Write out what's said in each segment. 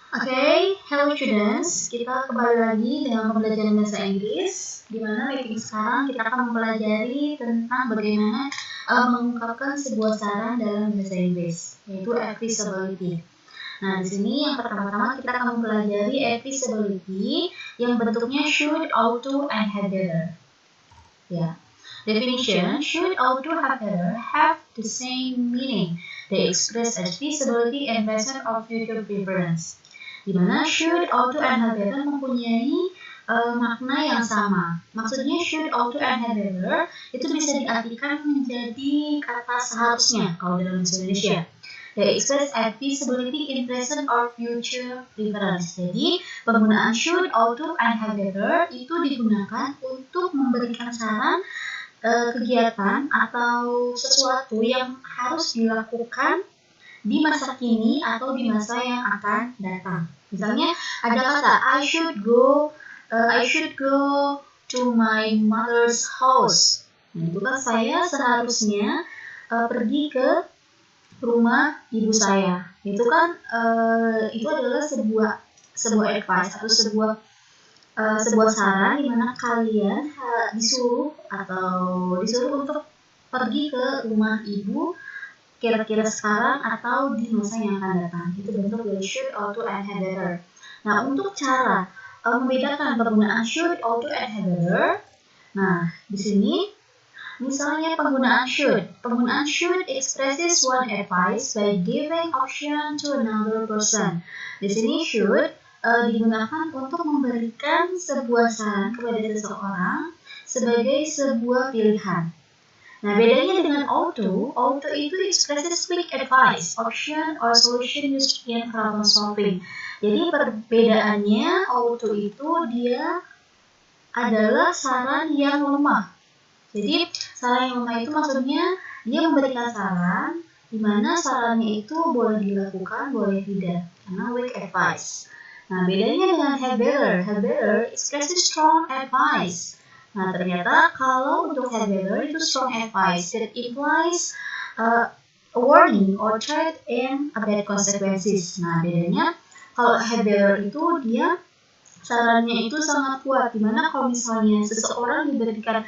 Hello students, kita kembali lagi dengan pembelajaran bahasa Inggris, di mana meeting sekarang kita akan mempelajari tentang bagaimana mengungkapkan sebuah saran dalam bahasa Inggris, yaitu advisability. Nah, di sini yang pertama-tama kita akan mempelajari advisability yang bentuknya should, ought to, and had better. Ya. Definition: should, ought to, had better have the same meaning. They express advisability and based on future preference. Di mana should, ought to, and had better mempunyai makna yang sama. Maksudnya should, ought to, and had better itu bisa diartikan menjadi kata seharusnya kalau dalam bahasa Indonesia. They express advisability in present or future preference. Jadi penggunaan should, ought to, and had better itu digunakan untuk memberikan saran kegiatan atau sesuatu yang harus dilakukan di masa kini atau di masa yang akan datang. Misalnya ada kata I should go to my mother's house. Nah, itu kan saya seharusnya pergi ke rumah ibu saya. Itu kan itu adalah sebuah advice atau sebuah saran di mana kalian disuruh untuk pergi ke rumah ibu kira-kira sekarang atau di masa yang akan datang. Itu bentuk dari should, ought to, and had better. Nah, untuk cara membedakan penggunaan should, ought to, and had better. Nah, di sini misalnya penggunaan should expresses one advice by giving option to another person. Di sini should digunakan untuk memberikan sebuah saran kepada seseorang sebagai sebuah pilihan. Nah, bedanya dengan auto itu expresses quick advice, option, or solution used in problem solving. Jadi perbedaannya auto itu dia adalah saran yang lemah. Jadi saran yang lemah itu maksudnya dia memberikan saran di mana sarannya itu boleh dilakukan, boleh tidak, karena weak advice. Nah, bedanya dengan had better expresses strong advice. Nah, ternyata kalau untuk had better itu strong advice that implies a warning or threat and a bad consequences. Nah, bedanya kalau had better itu dia sarannya itu sangat kuat, dimana kalau misalnya seseorang diberikan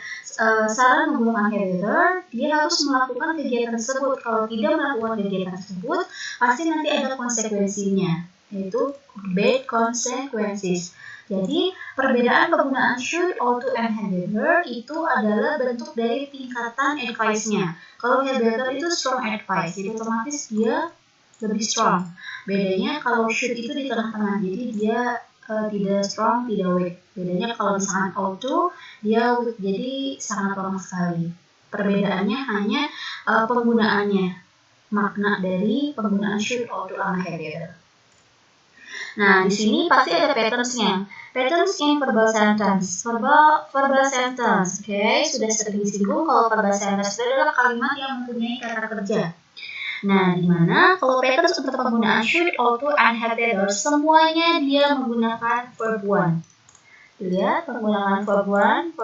saran menggunakan had better, dia harus melakukan kegiatan tersebut. Kalau tidak melakukan kegiatan tersebut, pasti nanti ada konsekuensinya, yaitu bad consequences. Jadi, perbedaan penggunaan should, ought to, and had better itu adalah bentuk dari tingkatan advice-nya. Kalau had better itu strong advice, jadi otomatis dia lebih strong. Bedanya kalau should itu di tengah-tengah, jadi dia tidak strong, tidak weak. Bedanya kalau misalkan ought to, dia weak, jadi sangat lemah sekali. Perbedaannya hanya penggunaannya, makna dari penggunaan should, ought to, and had better. Nah, di sini pasti ada patterns-nya. Patterns in verbal sentence. Verbal sentence. Oke, sudah sering disinggung kalau verbal sentence itu adalah kalimat yang mempunyai kata kerja. Nah, di mana kalau patterns untuk penggunaan should, ought to, and had better semuanya dia menggunakan verb one. Lihat penggunaan verb one.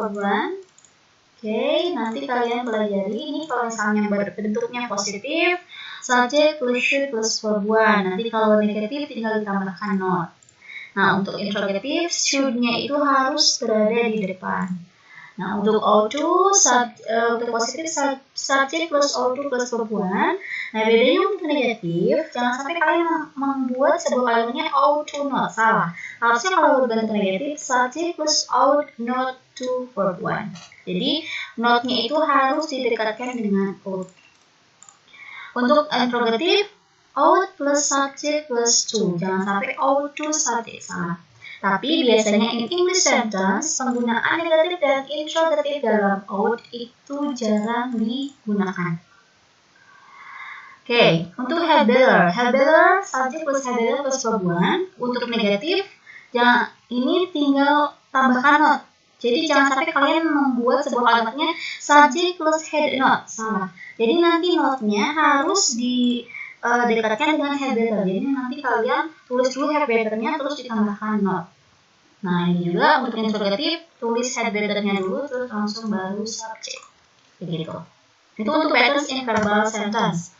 Oke, nanti kalian pelajari ini kalau misalnya bentuknya positif, subject plus should plus verb one. Nanti kalau negatif tinggal ditambahkan not. Nah, untuk interrogatif, should-nya itu harus berada di depan. Nah, untuk ought to, untuk positif, subject plus ought to plus verb one. Nah, bedanya untuk negatif, jangan sampai kalian membuat sebuah kalimatnya ought to not. Salah. Harusnya kalau berbentuk negatif, subject plus ought not to verb one. Jadi, not-nya itu harus didekatkan dengan ought. Untuk interrogatif, ought plus subject plus to. Jangan sampai ought to subject, salah. Tapi biasanya in English sentence, penggunaan negatif dan interrogatif dalam ought itu jarang digunakan. Oke, untuk had better, subject plus had better plus verb one. Untuk negatif, ini tinggal tambahkan not. Jadi jangan sampai kalian membuat sebuah kalimatnya subject plus had not, salah. Jadi nanti not-nya harus didekatkan dengan had better. Jadi nanti kalian tulis dulu had better-nya terus ditambahkan not. Nah, ini juga untuk interrogatif, tulis had better-nya dulu terus langsung baru subject. Begitu. Itu untuk patterns in verbal sentence.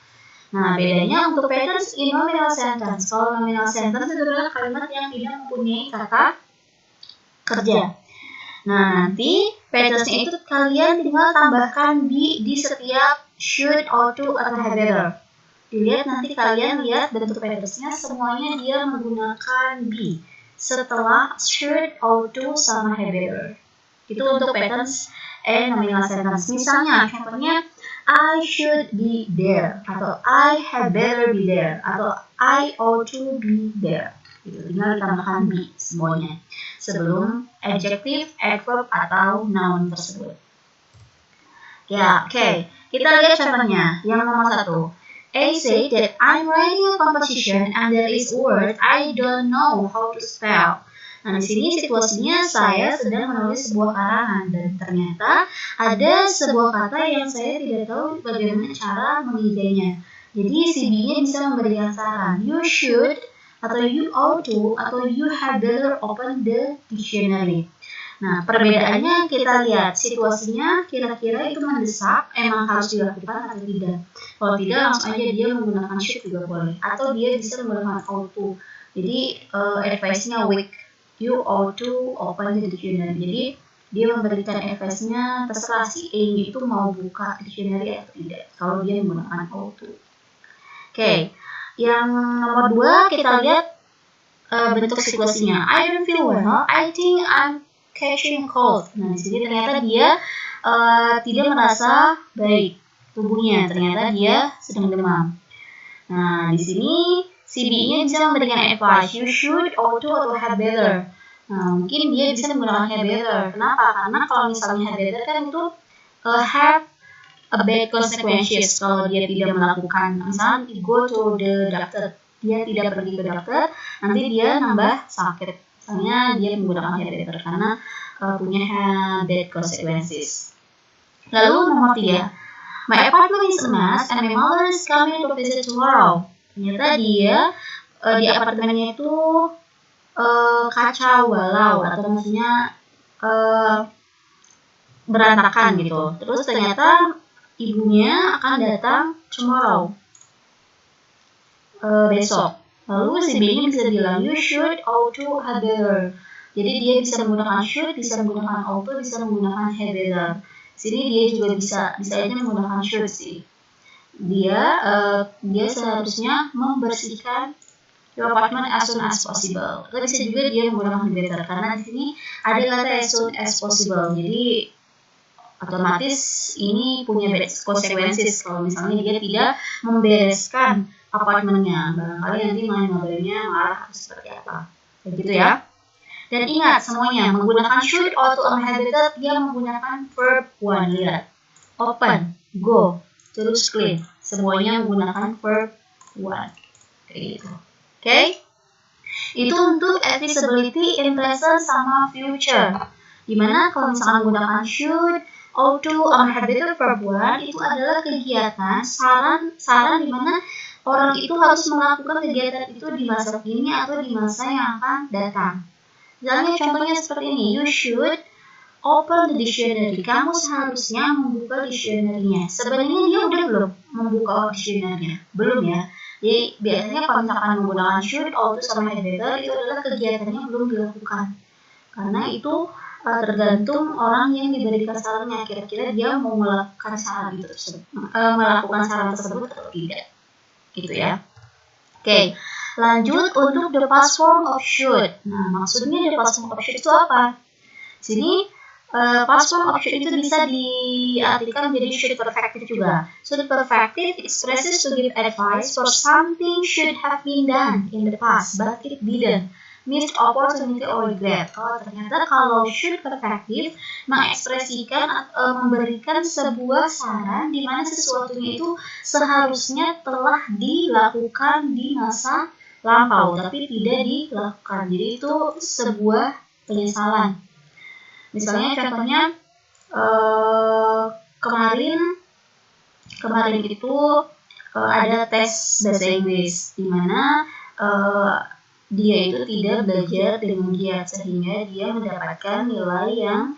Nah, bedanya untuk patterns in nominal sentence. Kalau nominal sentence itu adalah kalimat yang tidak mempunyai kata kerja. Nah, nanti patterns-nya itu kalian tinggal tambahkan be di setiap should, ought to, atau had better. Dilihat nanti kalian lihat bentuk patterns-nya semuanya dia menggunakan be setelah should, ought to, sama had better. Itu untuk patterns and nominal sentence. Misalnya, contohnya I should be there, atau I had better be there, atau I ought to be there. Gitu. Tinggal ditambahkan be semuanya sebelum adjective, adverb, atau noun tersebut. Ya, oke. Kita lihat contohnya. Yang nomor 1. A say that I'm writing a composition and there is a word I don't know how to spell. Nah, di sini situasinya saya sedang menulis sebuah karangan dan ternyata ada sebuah kata yang saya tidak tahu bagaimana cara mengigainya. Jadi si B-nya bisa memberikan saran. You should, atau you ought to, atau you had better open the dictionary. Nah, perbedaannya kita lihat situasinya kira-kira itu mendesak, emang harus dilakukan atau tidak. Kalau tidak, langsung aja dia menggunakan should juga boleh. Atau dia bisa menggunakan ought to. Jadi, advice-nya weak. You ought to open the dictionary. Jadi, dia memberikan advice-nya terserah si A itu mau buka dictionary atau tidak. Kalau dia menggunakan ought to. Oke, yang nomor 2 kita lihat bentuk situasinya. I don't feel well. I think I'm catching cold. Nah, di sini ternyata dia tidak merasa baik tubuhnya. Ternyata dia sedang demam. Nah, di sini si B-nya bisa memberikan advice. You should, ought to, atau had better. Nah, mungkin dia bisa menggunakan had better. Kenapa? Karena kalau misalnya had better kan itu have a bad consequences kalau dia tidak melakukan. Misalnya go to the doctor, dia tidak pergi ke dokter, nanti dia nambah sakit. Misalnya dia menggunakan had better karena punya bad consequences. Lalu nomor 3, my apartment is a mess and my mother is coming to visit tomorrow. Ternyata dia di apartemennya itu kacau balau, atau maksudnya berantakan gitu. Terus ternyata ibunya akan datang tomorrow, besok. Lalu si B-nya bisa bilang you should, ought to, had better. Jadi dia bisa menggunakan should, bisa menggunakan ought to, bisa menggunakan had better. Sini dia juga bisa aja menggunakan should sih. Dia seharusnya membersihkan your apartment as soon as possible. Atau bisa juga dia menggunakan better karena di sini ada kata as soon as possible. Jadi otomatis ini punya bad consequences kalau misalnya dia tidak membereskan apartemennya. Barangkali nanti modelnya marah atau seperti apa. Begitu ya. Dan ingat semuanya menggunakan should, ought to, had better dia menggunakan verb 1. Lihat. Open, go, terus clean. Semuanya menggunakan verb 1. Kayak gitu. Oke? Itu untuk advisability in present sama future. Dimana kalau misalkan menggunakan should, ought to, had better verb 1 itu adalah kegiatan, saran dimana orang itu harus melakukan kegiatan itu di masa kini atau di masa yang akan datang. Misalnya contohnya seperti ini, you should open the dictionary. Kamu seharusnya membuka dictionary-nya. Sebenarnya dia udah belum membuka dictionary-nya? Belum ya. Jadi biasanya kalau misalkan menggunakan should, ought to, sama had better itu adalah kegiatannya belum dilakukan. Karena itu tergantung orang yang diberikan sarannya. Kira-kira dia mau melakukan saran itu melakukan saran tersebut atau tidak. Gitu ya. Oke. Lanjut untuk the past form of should. Nah, maksudnya the past form of should itu apa? Sini past form of should itu bisa diartikan menjadi should perfective juga. Should perfective expresses to give advice for something should have been done in the past but it didn't. Missed opportunity or regret. Oh, ternyata kalau should perfective mengekspresikan memberikan sebuah saran di mana sesuatunya itu seharusnya telah dilakukan di masa lampau tapi tidak dilakukan. Jadi itu sebuah penyesalan. Misalnya contohnya kemarin itu ada tes bahasa Inggris di mana dia itu tidak belajar dengan giat sehingga dia mendapatkan nilai yang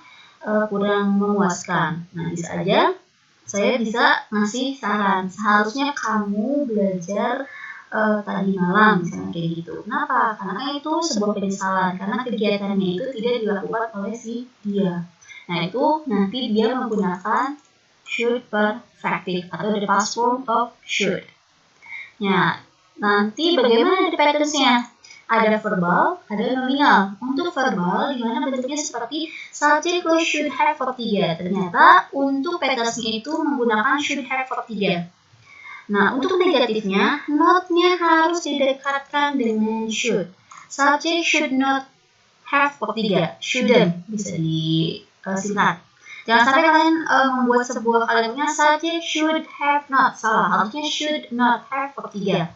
kurang memuaskan. Nah, bisa aja saya bisa ngasih saran. Seharusnya kamu belajar tadi malam, misalnya kayak gitu. Kenapa? Karena itu sebuah penyesalan, karena kegiatannya itu tidak dilakukan oleh si dia. Nah, itu nanti dia menggunakan should perfective atau the past form of should. Nah, nanti bagaimana the patterns-nya? Ada verbal, ada nominal. Untuk verbal, di mana bentuknya seperti subject plus should have verb 3. Ternyata untuk patterns-nya itu menggunakan should have verb 3. Nah, untuk negatifnya, not-nya harus didekatkan dengan should. Subject should not have verb 3. Shouldn't bisa disingkat. Jangan sampai kalian membuat sebuah kalimatnya subject should have not. Salah, harusnya should not have verb 3.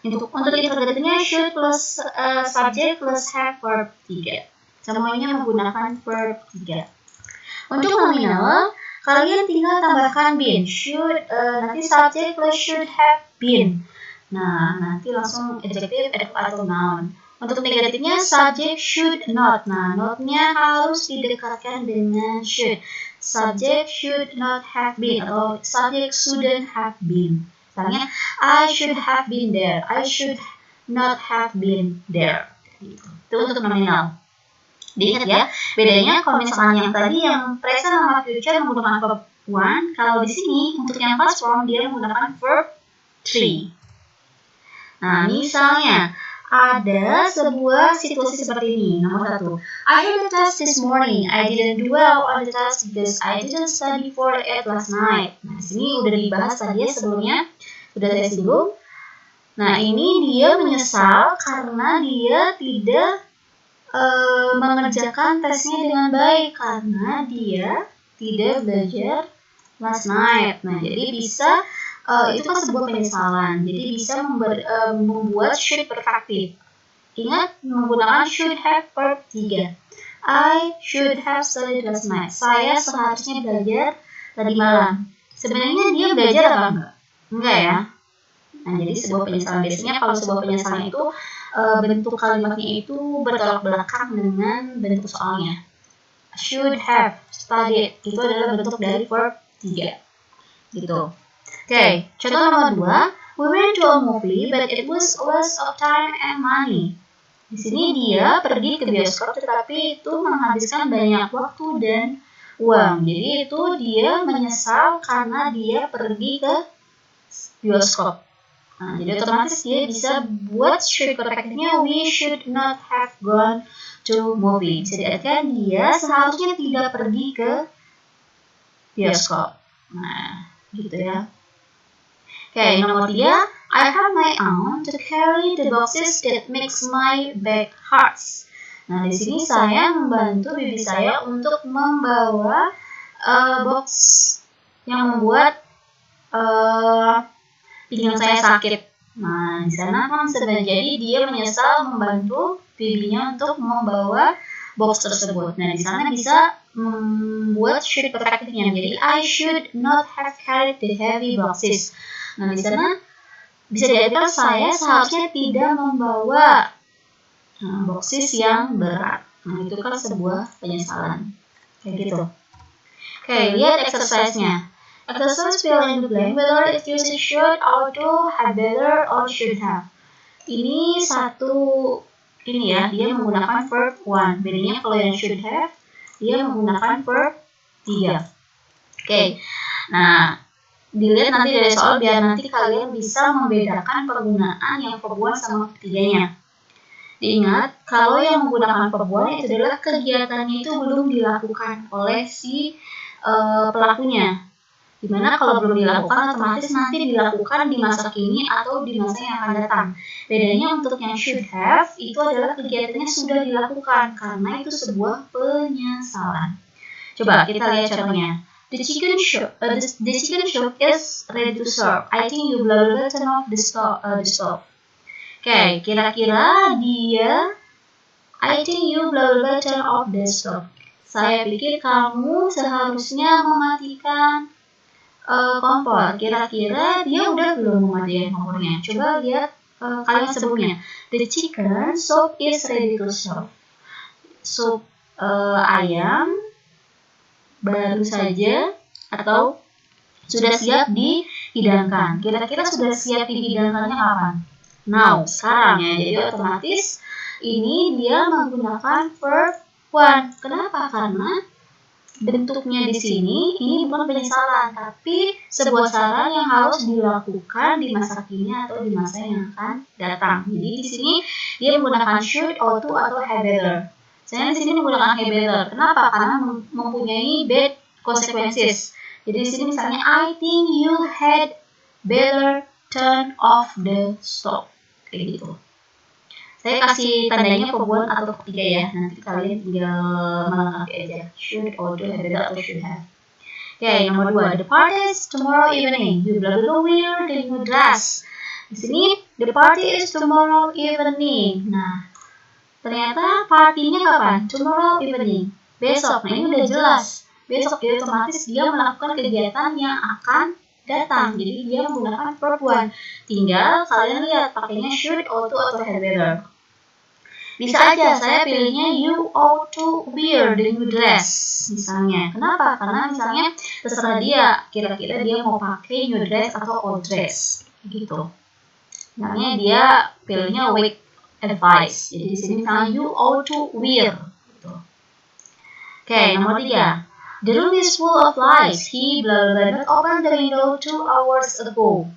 Untuk interrogatifnya should plus subject plus have verb 3. Semuanya menggunakan verb 3. Untuk nominal, kalian tinggal tambahkan been. Should nanti subject plus should have been. Nah, nanti langsung adjective atau noun. Untuk negatifnya subject should not. Nah, not-nya harus didekatkan dengan should. Subject should not have been atau subject shouldn't have been. Misalnya, I should have been there. I should not have been there. Itu untuk nominal. Diingat ya, bedanya kalau misalnya yang tadi yang present sama future menggunakan verb 1, kalau di sini untuk yang past form dia menggunakan verb 3. Nah, misalnya ada sebuah situasi seperti ini. Nomor 1. I had a test this morning. I didn't do well on the test because I didn't study for it last night. Nah, di sini udah dibahas tadi sebelumnya. Sudah saya singgung. Nah, ini dia menyesal karena dia tidak mengerjakan tesnya dengan baik karena dia tidak belajar last night. Nah, jadi bisa itu kan sebuah penyesalan. Jadi bisa membuat should perfective. Ingat menggunakan should have verb 3. I should have studied last night. Saya seharusnya belajar tadi malam. Sebenarnya dia belajar apa enggak? Enggak ya. Nah, jadi sebuah penyesalan biasanya kalau sebuah penyesalan itu bentuk kalimatnya itu bertolak belakang dengan bentuk soalnya. Should have studied itu adalah bentuk dari verb 3. Gitu. Oke, contoh nomor 2. We went to a movie but it was a waste of time and money. Di sini dia pergi ke bioskop tetapi itu menghabiskan banyak waktu dan uang. Jadi itu dia menyesal karena dia pergi ke bioskop. Nah, jadi otomatis dia bisa buat should perfective-nya we should not have gone to movie. Bisa diartikan dia seharusnya tidak pergi ke bioskop. Nah, gitu ya. Oke, nomor 3. I have my aunt to carry the boxes that makes my bag hard. Nah, di sini saya membantu bibi saya untuk membawa box yang membuat pinggang saya sakit. Nah, di sana kan sedang jadi dia menyesal membantu bibinya untuk membawa box tersebut. Nah, di sana bisa membuat should perfective-nya. Jadi, I should not have carried the heavy boxes. Nah, di sana bisa diartikan saya seharusnya tidak membawa boxes yang berat. Nah, itu kan sebuah penyesalan. Kayak gitu. Oke, lihat exercise-nya. Exercise fill in the blank whether it uses should, ought to, had better, or should have. Ini ya, dia menggunakan verb 1. Bedanya kalau yang should have, dia menggunakan verb 3. Oke, nah dilihat nanti dari soal biar nanti kalian bisa membedakan penggunaan yang verb 1 sama ketiganya. Diingat, kalau yang menggunakan verb 1 itu adalah kegiatannya itu belum dilakukan oleh si pelakunya. Dimana kalau belum dilakukan otomatis nanti dilakukan di masa kini atau di masa yang akan datang. Bedanya untuk yang should have itu adalah kegiatannya sudah dilakukan karena itu sebuah penyesalan. Coba kita lihat contohnya. The chicken shop is ready to serve. I think you blah blah turn off the stove. Oke, kira-kira dia I think you blah blah turn off the stove. Saya pikir kamu seharusnya mematikan kompor. Kira-kira dia udah belum mematikan kompornya? Coba lihat kalimat sebelumnya. The chicken soup is ready to serve. Sup ayam baru saja atau sudah siap dihidangkan. Kira-kira sudah siap dihidangkannya kapan? Now, sekarang ya. Jadi otomatis ini dia menggunakan verb one. Kenapa? Karena bentuknya di sini ini bukan penyesalan, tapi sebuah saran yang harus dilakukan di masa kini atau di masa yang akan datang. Jadi di sini dia menggunakan should, ought to, atau had better. Saya di sini menggunakan had better. Kenapa? Karena mempunyai bad consequences. Jadi di sini misalnya I think you had better turn off the stove. Kayak gitu. Saya kasih tandanya pembuat atau ketiga ya. Nanti kalian tinggal melengkapi aja. Should, ought to, had better, atau should have. Oke, nomor 2. The party is tomorrow evening. You blah blah wear the new dress. Di sini the party is tomorrow evening. Nah, ternyata partinya kapan? Tomorrow evening. Besok. Nah, ini udah jelas. Besok dia otomatis dia melakukan kegiatan yang akan datang. Jadi dia menggunakan verb one. Tinggal kalian lihat pakainya should, ought to, atau had better. Bisa aja saya pilihnya you ought to wear the new dress misalnya. Kenapa? Karena misalnya terserah dia, kira-kira dia mau pakai new dress atau old dress gitu. Misalnya dia pilihnya week advice. Jadi di sini misalnya you ought to wear gitu. Oke, nomor 3. The room is full of lies. He blah blah blah opened the window 2 hours ago.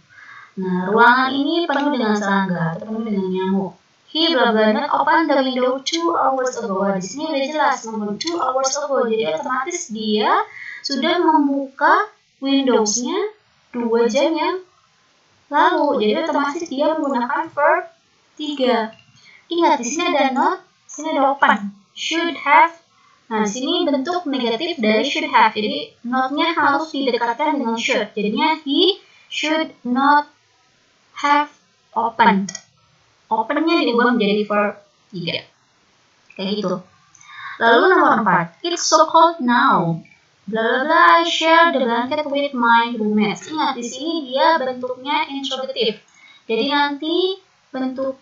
Nah, ruangan ini penuh dengan serangga atau penuh dengan nyamuk. He blah blah blah opened the window 2 hours ago. Di sini udah jelas nomor 2 hours ago. Jadi otomatis dia sudah membuka Windows-nya 2 jam yang lalu. Jadi otomatis dia menggunakan verb 3. Ingat di sini ada not, di sini ada open. Should have. Nah, di sini bentuk negatif dari should have. Jadi not-nya harus didekatkan dengan should. Jadinya he should not have opened. Open-nya diubah menjadi verb 3. Kayak gitu. Lalu nomor 4. It's so cold now. Blah blah blah, I share the blanket with my roommates. Ingat di sini dia bentuknya interrogative. Jadi nanti bentuk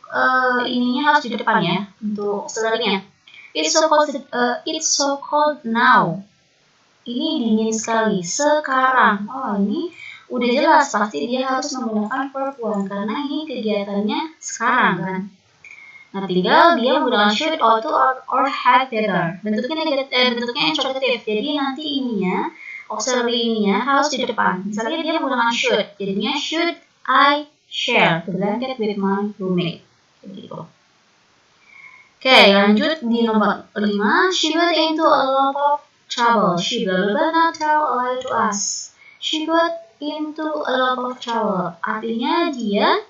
ininya harus di depan ya untuk auxiliary-nya. It's so cold now. Ini dingin sekali sekarang. Oh, ini udah jelas pasti dia harus menggunakan verb one karena ini kegiatannya sekarang kan. Nah, tinggal dia menggunakan should, ought to, or had better. Bentuknya interrogative. Jadi nanti ininya auxiliary ininya harus di depan. Misalnya dia menggunakan should, jadinya should I share the blanket with my roommate. Gitu. Oke, lanjut di nomor 5. She got into a lot of trouble. She blah blah blah not tell a lie to us. She got into a lot of trouble. Artinya dia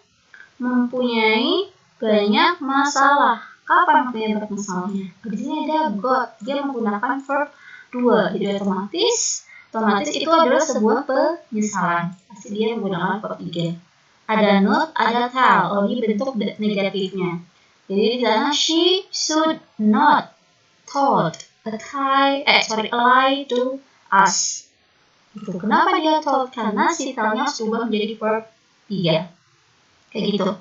mempunyai banyak masalah. Kapan punya banyak masalahnya? Di sini ada got. Dia menggunakan verb 2. Jadi otomatis itu adalah sebuah penyesalan. Pasti dia menggunakan verb 3. Ada not, ada tell. Oh, ini bentuk negatifnya. Jadi di sana she should not told a lie to us. Gitu. Kenapa dia told? Karena si tell-nya harus berubah menjadi verb 3. Kayak gitu.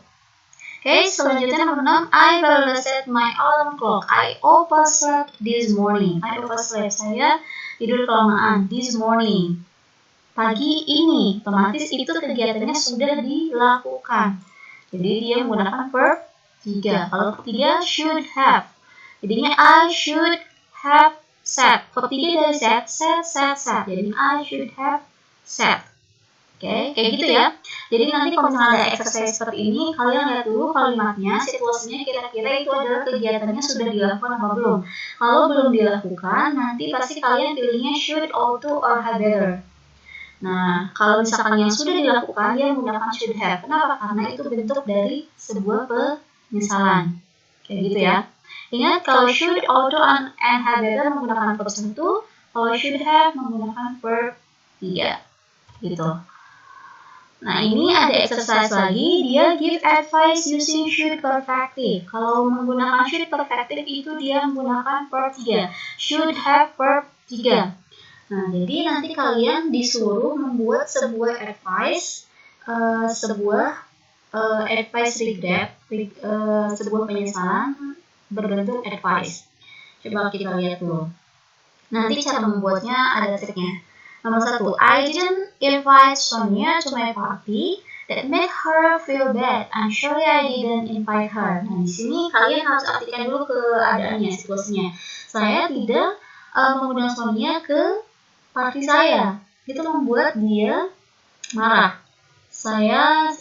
Oke, selanjutnya nomor 6. I overslept my alarm clock. I overslept this morning. Saya tidur kelamaan this morning. Pagi ini, otomatis itu kegiatannya sudah dilakukan. Jadi dia menggunakan verb 3. Kalau ketiga should have. Jadinya I should have said. Verb 3 dari said. Jadi I should have said. Oke, kayak gitu ya. Jadi nanti kalau misalnya ada exercise seperti ini, kalian lihat dulu kalimatnya, situasinya kira-kira itu adalah kegiatannya sudah dilakukan apa belum. Kalau belum dilakukan, nanti pasti kalian pilihnya should, ought to, or had better. Nah, kalau misalkan yang sudah dilakukan, dia menggunakan should have. Kenapa? Karena itu bentuk dari sebuah penyesalan. Kayak gitu ya. Ingat, kalau should, ought to, and had better menggunakan verb 1, kalau should have menggunakan verb 3. Gitu. Nah, ini ada exercise lagi, dia give advice using should perfective. Kalau menggunakan should perfective itu dia menggunakan verb 3. Should have verb 3. Nah, jadi nanti kalian disuruh membuat sebuah advice, advice regret, sebuah penyesalan berbentuk advice. Coba kita lihat dulu. Nanti cara membuatnya ada triknya. Nomor 1, I didn't invite Sonia to my party. That made her feel bad. I'm sorry I didn't invite her. Nah, di sini kalian harus artikan dulu keadaannya, situasinya. Saya tidak mengundang Sonia ke party saya. Itu membuat dia marah. Saya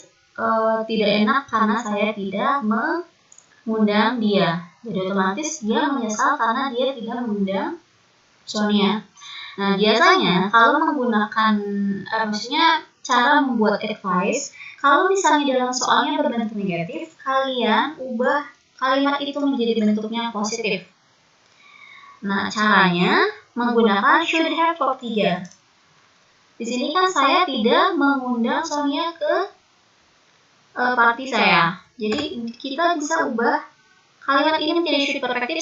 tidak enak karena saya tidak mengundang dia. Jadi otomatis dia menyesal karena dia tidak mengundang Sonia. Nah, biasanya kalau menggunakan maksudnya cara membuat advice, kalau misalnya dalam soalnya berbentuk negatif, kalian ubah kalimat itu menjadi bentuknya positif. Nah, caranya menggunakan should have verb 3. Di sini kan saya tidak mengundang Sonia ke party saya. Jadi kita bisa ubah kalimat ini menjadi should perfective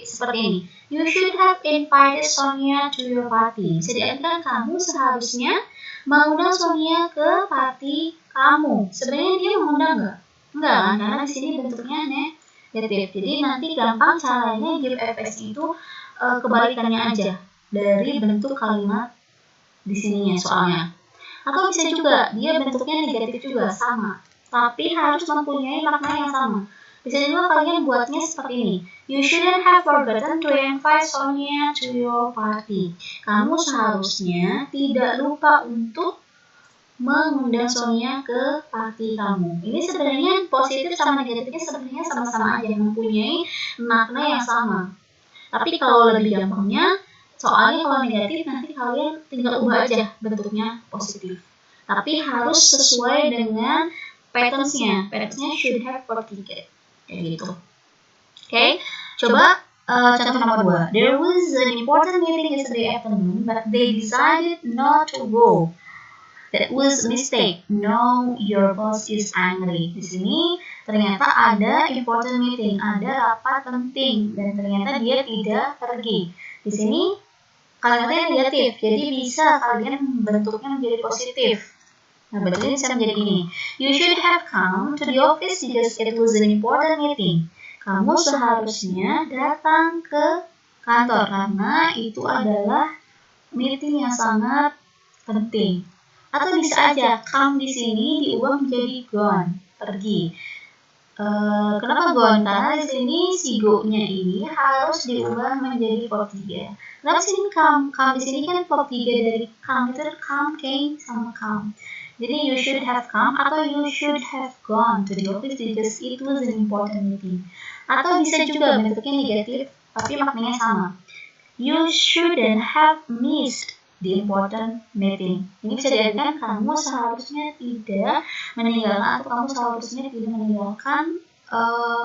seperti ini. You should have invited Sonia to your party. Bisa diartikan kamu seharusnya mengundang Sonia ke party kamu. Sebenarnya dia mengundang nggak? Enggak kan? Karena di sini bentuknya negatif. Jadi nanti gampang caranya give fs itu kebalikannya aja dari bentuk kalimat di sininya soalnya. Atau bisa juga dia bentuknya negatif juga sama, tapi harus mempunyai makna yang sama. Bisa juga kalian buatnya seperti ini. You shouldn't have forgotten to invite Sonia to your party. Kamu seharusnya tidak lupa untuk mengundang Sonia ke party kamu. Ini sebenarnya positif sama negatifnya sebenarnya sama-sama aja, mempunyai makna yang sama. Tapi kalau lebih gampangnya, soalnya kalau negatif nanti kalian tinggal ubah aja bentuknya positif. Tapi harus sesuai dengan patterns-nya. Patterns-nya should have verb 3. Kayak gitu. Oke, coba contoh nomor 2. There was an important meeting yesterday afternoon, but they decided not to go. That was a mistake. No, your boss is angry. Di sini ternyata ada important meeting, ada rapat penting, dan ternyata dia tidak pergi. Di sini kalimatnya negatif, jadi bisa kalian bentuknya menjadi positif. Nah, bentuknya bisa menjadi gini. You should have come to the office because it was an important meeting. Kamu seharusnya datang ke kantor karena itu adalah meeting yang sangat penting. Atau bisa aja come di sini diubah menjadi gone, pergi. Kenapa gone? Karena di sini si go-nya ini harus diubah menjadi verb 3. Kenapa sini come? Come di sini kan verb 3 dari come itu come, came sama come. Jadi you should have come atau you should have gone to the office because it was an important meeting. Atau bisa juga bentuknya negatif tapi maknanya sama. You shouldn't have missed the important meeting. Ini bisa diartikan kamu seharusnya tidak meninggalkan atau kamu seharusnya tidak meninggalkan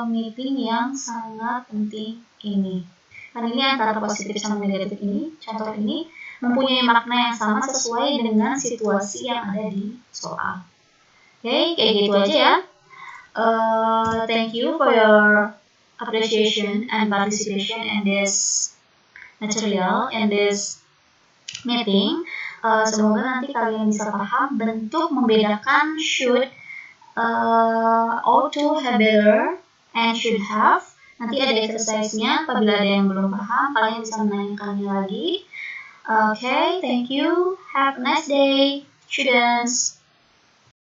meeting yang sangat penting ini. Karena ini antara positif sama negatif ini, contoh ini mempunyai makna yang sama sesuai dengan situasi yang ada di soal. Oke, kayak gitu aja ya. Thank you for your appreciation and participation in this material and this meeting. Semoga nanti kalian bisa paham bentuk membedakan should, ought to, have better, and should have. Nanti ada exercise-nya. Apabila ada yang belum paham, kalian bisa menanyakannya lagi. Okay, thank you. Have a nice day, students.